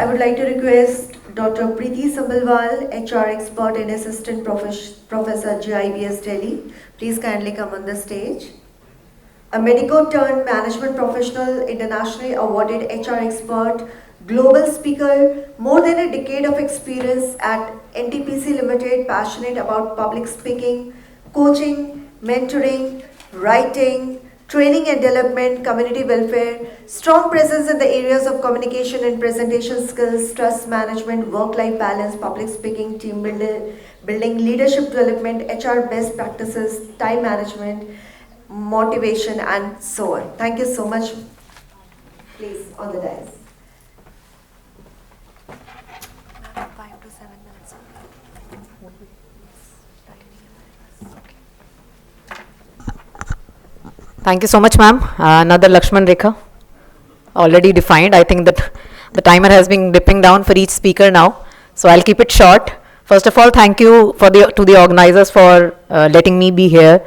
I would like to request Dr. Preeti Sambalwal, HR expert and assistant professor GIBS Delhi. Please kindly come on the stage. A medico turned management professional, internationally awarded HR expert, global speaker, more than a decade of experience at NTPC Limited, passionate about public speaking, coaching, mentoring, writing, training and development, community welfare, strong presence in the areas of communication and presentation skills, trust management, work-life balance, public speaking, building, leadership development, HR best practices, time management, motivation, and so on. Thank you so much. Please, on the dais. 5 to 7 minutes. Thank you so much, ma'am. Another Lakshman Rekha, already defined. I think that the timer has been dipping down for each speaker now, so I'll keep it short. First of all, thank you to the organizers for letting me be here,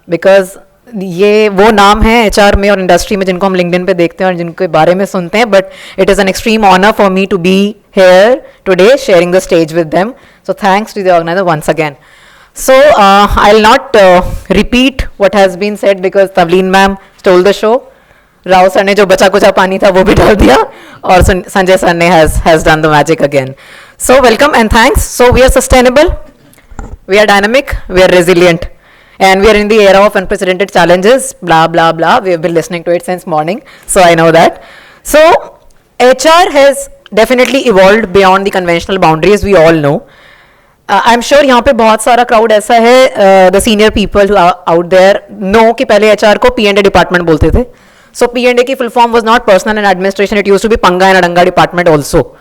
because ये वो नाम है HR में और industry में जिनको हम LinkedIn पे देखते हैं और जिनके बारे में सुनते हैं, but it is an extreme honour for me to be here today sharing the stage with them. So thanks to the organiser once again. So I'll not repeat what has been said because Tavleen ma'am stole the show. Rao sir ने जो बचा कुचा पानी था वो भी डाल दिया और Sanjay sir ने has done the magic again. So welcome and thanks. So we are sustainable, we are dynamic, we are resilient, and we are in the era of unprecedented challenges. Blah blah blah. We have been listening to it since morning, so I know that. So HR has definitely evolved beyond the conventional boundaries. We all know. I am sure यहाँ पे बहुत सारा crowd ऐसा है, the senior people out there know कि पहले HR को P and A department बोलते थे. सो पी एंड ए की full form was not personal and administration, it used to be पंगा एंड अडंगा डिपार्टमेंट ऑल्सो.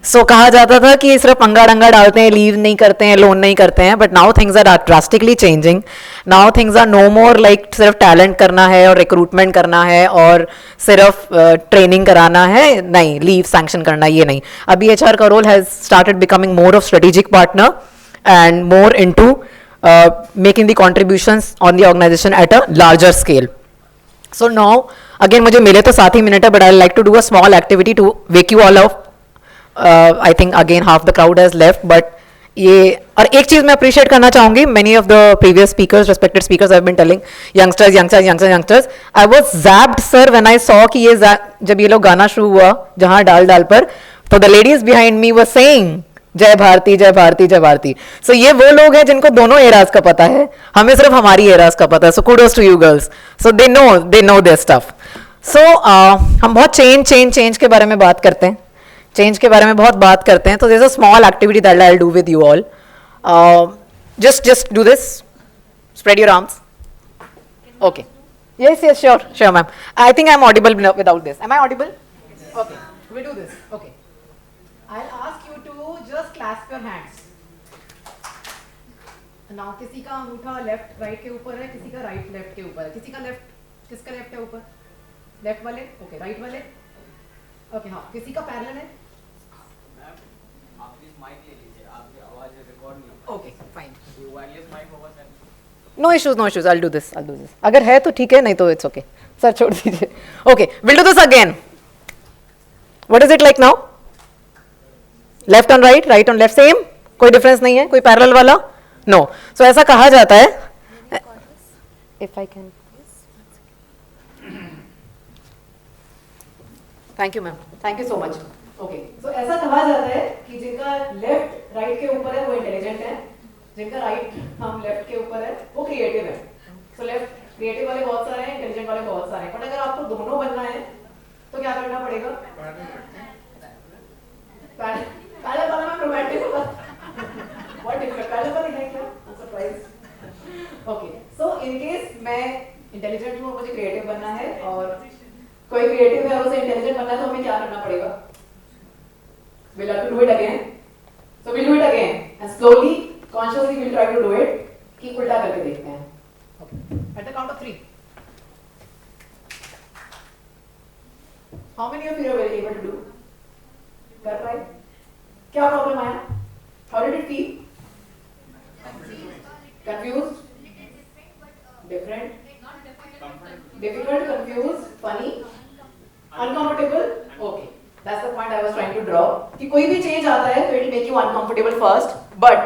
सो कहा जाता था कि सिर्फ पंगा डंगा डालते हैं, लीव नहीं करते हैं, लोन नहीं करते हैं. But now things are drastically changing. Now things are no more like सिर्फ टैलेंट करना है और रिक्रूटमेंट करना है और सिर्फ ट्रेनिंग कराना है, नहीं लीव सैंक्शन करना, ये नहीं. अभी एचआर का role has started becoming more of strategic partner and more into making the contributions on the organization at a larger scale. So now again मुझे मिले तो 7 ही मिनट है, but I like to do a small activity to wake you all up. I think again half the crowd has left, but ये और एक चीज़ मैं appreciate करना चाहूँगी. many of the previous speakers, respected speakers have been telling youngsters. I was zapped sir when I saw कि ये जब ये लोग गाना शुरू हुआ जहाँ डाल पर, तो the ladies behind me were saying जय भारती जय भारती जय भारती. सो ये वो लोग हैं जिनको दोनों एराज का पता है, हमें सिर्फ हमारी एराज का पता है. So kudos to you girls. So they know their stuff. So हम बहुत चेंज के बारे में बात करते हैं, चेंज के बारे में बहुत बात करते हैं. तो there is a small activity that I will do with you all. Just do this, spread your arms. Okay, yes sure ma'am. I think I'm audible without this. Am I audible? Okay, we do this. Okay, I'll ask you to just clasp your hands. Now किसी का अंगूठा left right के ऊपर है, किसी का right left के ऊपर है. किसी का लेफ्ट, किसका लेफ्ट है ऊपर? लेफ्ट वाले. ओके, राइट वाले. ओके, हाँ, किसी का पैरेलल है. मैम आप प्लीज माइक ले लीजिए, आपकी आवाज रिकॉर्ड नहीं होगी. Okay fine. वायरलेस माइक होगा sir. No issues. I'll do this. अगर है तो ठीक है, नहीं तो इट्स ओके. सर छोड़ दीजिए. Okay, we'll do this again. What is it like now? Left on right, right on left, same, कोई डिफरेंस नहीं है, कोई पैरेलल वाला? नो. सो ऐसा कहा जाता है, if I can, thank you ma'am, thank you so much. Okay, so ऐसा कहा जाता है कि जिनका लेफ्ट राइट के ऊपर है वो इंटेलिजेंट है, जिनका राइट हम लेफ्ट के ऊपर है वो क्रिएटिव है. सो लेफ्ट क्रिएटिव वाले बहुत सारे हैं, इंटेलिजेंट वाले बहुत सारे हैं. बट अगर आपको दोनों बनना है तो क्या करना पड़ेगा? पैरेलल वाला में रोमांटिक होगा. व्हाट डिफरेंट पैरेलल वाला है क्या? Surprise. Okay, so in case मैं इंटेलिजेंट हूँ और मुझे क्रिएटिव बनना है और कोई क्रिएटिव है और उसे इंटेलिजेंट बनना है, तो हमें क्या करना पड़ेगा? we'll have to do it again. So we'll do it again and slowly consciously we'll try to do it. कि उल्टा करके देखते हैं. Okay, at the count of 3. How many of you are able to do? कर पाए? क्या problem आया? How did it feel? Confused? Different? Difficult, confused, funny, uncomfortable? Okay, That's the point I was trying to draw. कि कोई भी change आता है, so it will make you uncomfortable first. But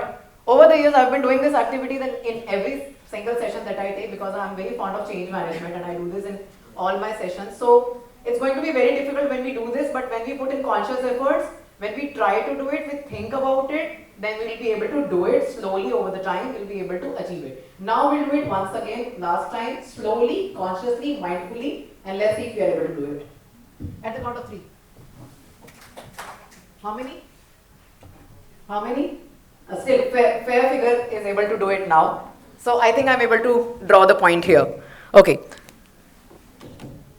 over the years, I've been doing this activity in every single session that I take because I'm very fond of change management and I do this in all my sessions. So it's going to be very difficult when we do this, but when we put in conscious efforts, when we try to do it, we think about it, then we'll be able to do it slowly over the time, we'll be able to achieve it. Now we'll do it once again, last time, slowly, consciously, mindfully, and let's see if we are able to do it. At the count of 3. How many? How many? Still, fair figure is able to do it now. So I think I'm able to draw the point here. Okay.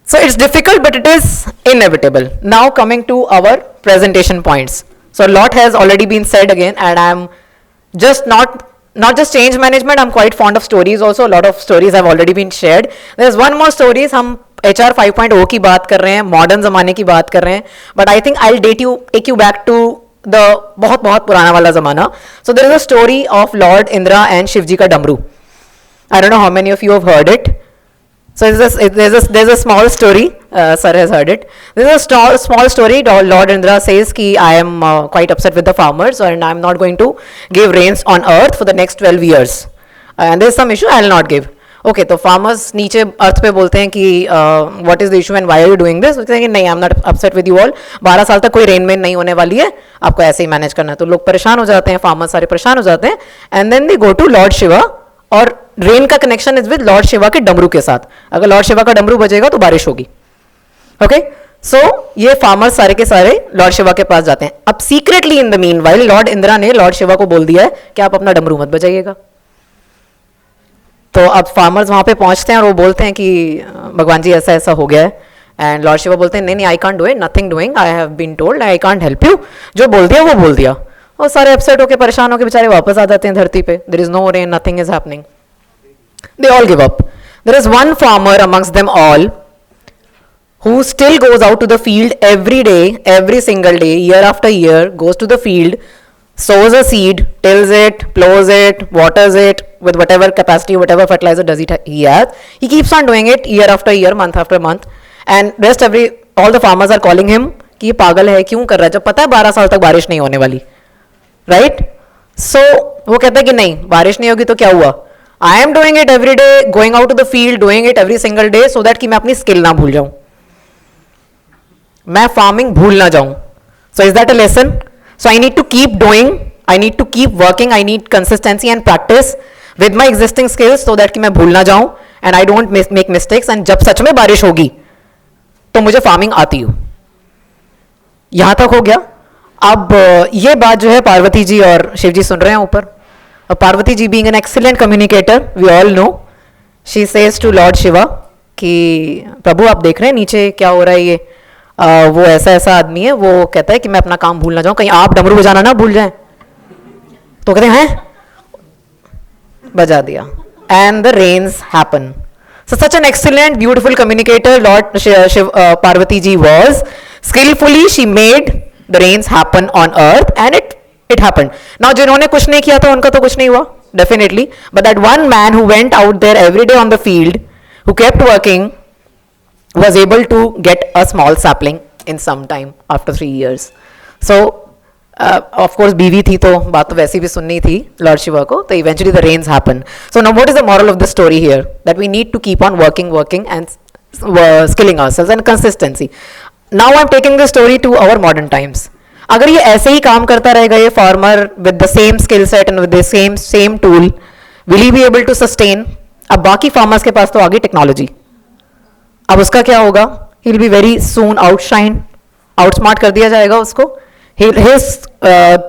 So it's difficult, but it is inevitable. Now coming to our presentation points. So a lot has already been said again, and I'm just not just change management, I'm quite fond of stories also. A lot of stories have already been shared. There's one more stories, हम HR 5.0 की बात कर रहे हैं, modern ज़माने की बात कर रहे हैं, but I think I'll take you back to the बहुत बहुत पुराना वाला ज़माना. So there is a story of Lord Indra and Shivji का डमरू. I don't know how many of you have heard it. So there's a small story, sir has heard it. There's a small story, Lord Indra says कि I am quite upset with the farmers and I'm not going to give rains on earth for the next 12 years. And there's some issue, I'll not give. Okay, तो farmers नीचे अर्थ पे बोलते हैं कि what is the issue and why are you doing this? कहते हैं कि नहीं, I'm not upset with you all. 12 साल तक कोई रेन मेन नहीं होने वाली है, आपको ऐसे ही मैनेज करना है. तो लोग परेशान हो जाते हैं, farmers सारे परेशान हो जाते हैं. And then they go to Lord Shiva और रेन का connection is with Lord Shiva के डमरू के साथ. अगर लॉर्ड शिवा का डमरू बजेगा तो बारिश होगी. ओके, सो ये फार्मर्स सारे के सारे लॉर्ड शिवा के पास जाते हैं. अब secretly in the mean while Lord Indira ने लॉर्ड शिवा को बोल दिया है कि आप अपना डमरू मत बजाइएगा. तो अब फार्मर्स वहां पे पहुंचते हैं और वो बोलते हैं कि भगवान जी ऐसा ऐसा हो गया है. एंड लॉर्ड शिवा बोलते हैं नहीं नहीं, I can't do it, nothing doing, I have been told, I can't help you. जो बोल दिया वो बोल दिया. और सारे अपसेट होकर परेशान होकर बेचारे वापस आ जाते हैं धरती पे. There is no rain, nothing is happening. They all give up. There is one farmer amongst them all who still goes out to the field every day, every single day, year after year, goes to the field, sows a seed, tills it, plows it, waters it with whatever capacity, whatever fertilizer does he has. He keeps on doing it year after year, month after month, and all the farmers are calling him कि ये पागल है, क्यों कर रहा है जब पता है 12 साल तक बारिश नहीं होने वाली. राइट? सो वो कहता है कि नहीं, बारिश नहीं होगी तो क्या हुआ. I am doing it every day, going out to the field, doing it every single day so that कि मैं अपनी स्किल ना भूल जाऊं, मैं फार्मिंग भूल ना जाऊं. So is that a lesson? So I need to keep doing, I need to keep working, I need consistency and practice with my existing skills so that कि मैं भूल ना जाऊं and I don't make mistakes. and जब सच में बारिश होगी तो मुझे फार्मिंग आती हो. यहां तक हो गया. अब ये बात जो है पार्वती जी और शिव जी सुन रहे हैं ऊपर. Parvati ji being an excellent communicator, we all know, she says to Lord Shiva कि प्रभु आप देख रहे हैं नीचे क्या हो रहा है. ये वो ऐसा ऐसा आदमी है, वो कहता है कि मैं अपना काम भूल ना जाऊं, कहीं आप डमरू बजाना ना भूल जाएं. तो कहते हैं बजा दिया. And the rains happen. So such an excellent, beautiful communicator Lord Parvati ji was. Skillfully she made the rains happen on earth and it happened. Now जिन्होंने कुछ नहीं किया था उनका तो कुछ नहीं हुआ, definitely. But that one man who went out there every day on the field, who kept working, was able to get a small sapling in some time after 3 years. So of course बीवी थी तो बात तो वैसी भी सुननी थी Lord Shiva को. तो eventually the rains happen. So now what is the moral of the story here? That we need to keep on working and skilling ourselves and consistency. Now I'm taking the story to our modern times. अगर ये ऐसे ही काम करता रहेगा ये farmer with the same skill set and with the same tool, will he be able to sustain. अब बाकी farmers के पास तो आ गई टेक्नोलॉजी, अब उसका क्या होगा? He will be very soon outshine, outsmart कर दिया जाएगा उसको. His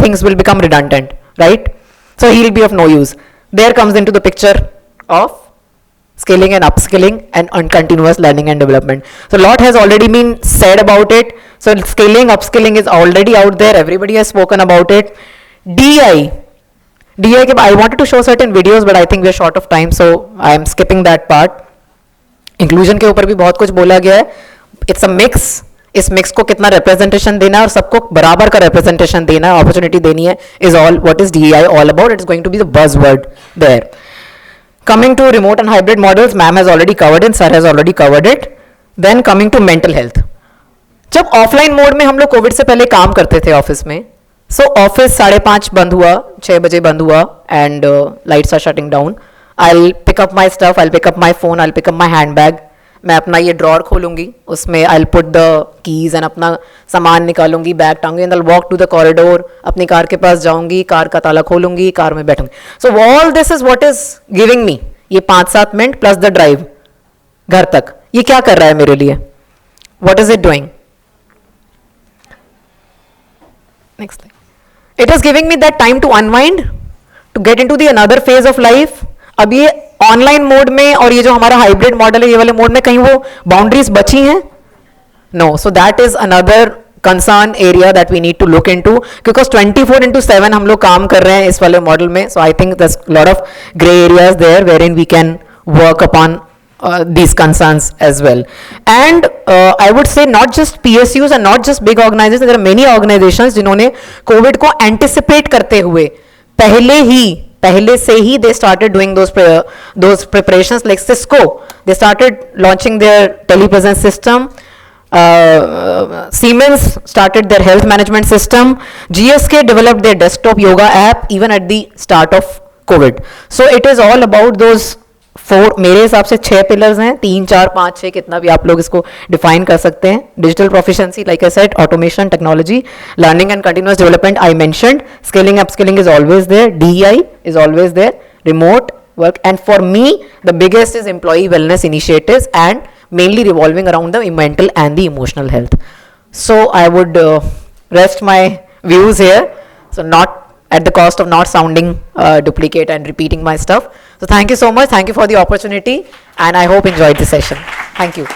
things will become redundant, right? So he will be of no use. There comes into the picture of scaling and upskilling and continuous learning and development. So lot has already been said about it. So scaling, upskilling is already out there. Everybody has spoken about it. DI, I wanted to show certain videos, but I think we're short of time, so I am skipping that part. Inclusion के ऊपर भी बहुत कुछ बोला गया है. It's a mix. इस mix को कितना representation देना है और सबको बराबर का representation देना है, opportunity देनी है, is all what is DEI all about. It's going to be the buzzword there. Coming to remote and hybrid models, ma'am has already covered it, sir has already covered it. Then coming to mental health. जब offline mode में हम लोग Covid से पहले काम करते थे office में, सो ऑफिस 5:30 बंद हुआ, 6 बजे बंद हुआ, and lights are shutting down. I pick up my stuff, I pick up my phone, I pick up my handbag. मैं अपना ये ड्रॉर खोलूंगी, उसमें I put the keys and अपना सामान निकालूंगी, बैग टांगूंगी, and I walk to the corridor, अपनी कार के पास जाऊंगी, कार का ताला खोलूंगी, कार में बैठूंगी. So all this is what is giving me ये 5-7 मिनट प्लस द ड्राइव घर तक. ये क्या कर रहा है मेरे लिए? What is it doing? Next thing. It is giving me that time to unwind, to get into the another phase of life. अब ये ऑनलाइन मोड में और ये जो हमारा हाइब्रिड मॉडल है, ये वाले मोड में कहीं वो बाउंड्रीज बची हैं? No. So that is another concern area that we need to look into, because 24/7 हम लोग काम कर रहे हैं इस वाले मॉडल में. So I think there's a lot of gray areas there wherein we can work upon these concerns as well. And I would say not just PSUs and not just big organizations, there are many organizations जिन्होंने Covid को anticipate करते हुए पहले से ही they started doing those preparations. Like Cisco, they started launching their telepresence system. Siemens started their health management system. GSK developed their desktop yoga app even at the start of COVID. So it is all about those 4, मेरे हिसाब से 6 pillars हैं, 3, 4, 5, 6, कितना भी आप लोग इसको define कर सकते हैं. Digital proficiency, like I said, automation, technology, learning and continuous development I mentioned, skilling upskilling is always there, DEI is always there, remote work, and for me the biggest is employee wellness initiatives, and mainly revolving around the mental and the emotional health. So I would rest my views here, so not at the cost of not sounding duplicate and repeating my stuff. So thank you so much, thank you for the opportunity, and I hope enjoyed the session. Thank you.